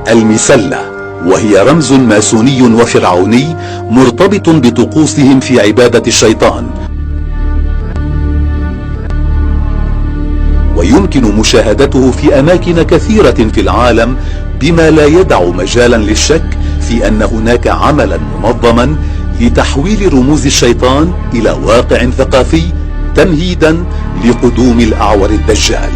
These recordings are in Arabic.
المسلة، وهي رمز ماسوني وفرعوني مرتبط بطقوسهم في عبادة الشيطان، ويمكن مشاهدته في أماكن كثيرة في العالم، بما لا يدع مجالا للشك في أن هناك عملا منظما لتحويل رموز الشيطان إلى واقع ثقافي تمهيدا لقدوم الأعور الدجال.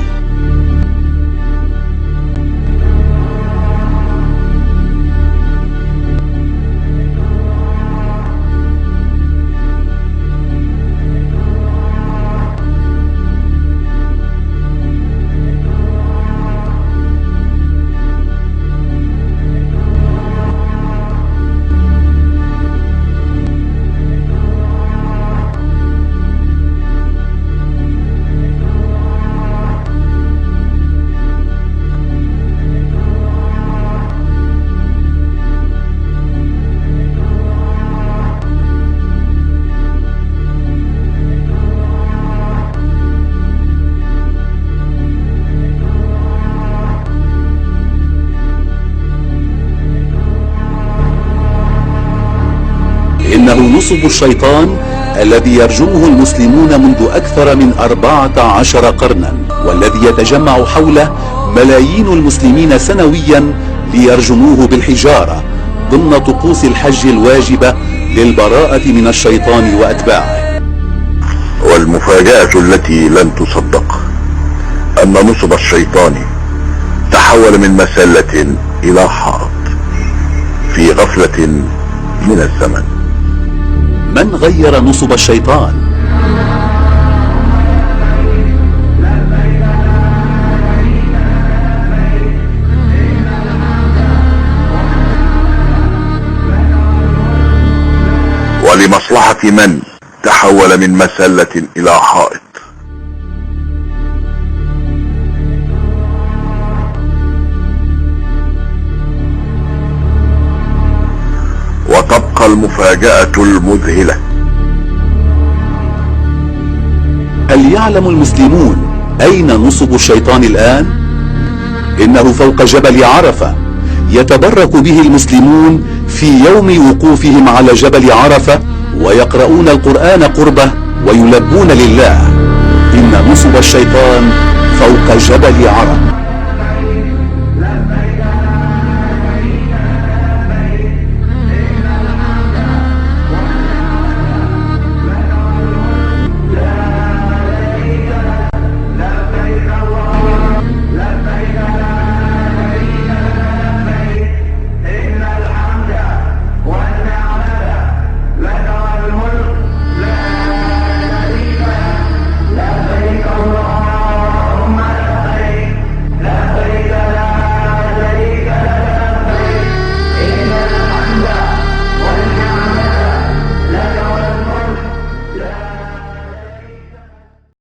إنه نصب الشيطان الذي يرجمه المسلمون منذ أكثر من 14 قرنا، والذي يتجمع حوله ملايين المسلمين سنويا ليرجموه بالحجارة ضمن طقوس الحج الواجبة للبراءة من الشيطان وأتباعه. والمفاجأة التي لن تصدق أن نصب الشيطان تحول من مسلة إلى حائط في غفلة من الزمن. من غير نصب الشيطان؟ ولمصلحة من تحول من مسلة إلى حائط؟ وتبقى المفاجأة المذهلة. هل يعلم المسلمون أين نصب الشيطان الآن؟ إنه فوق جبل عرفة، يتبرك به المسلمون في يوم وقوفهم على جبل عرفة، ويقرؤون القرآن قربه ويلبون لله. إن نصب الشيطان فوق جبل عرفة.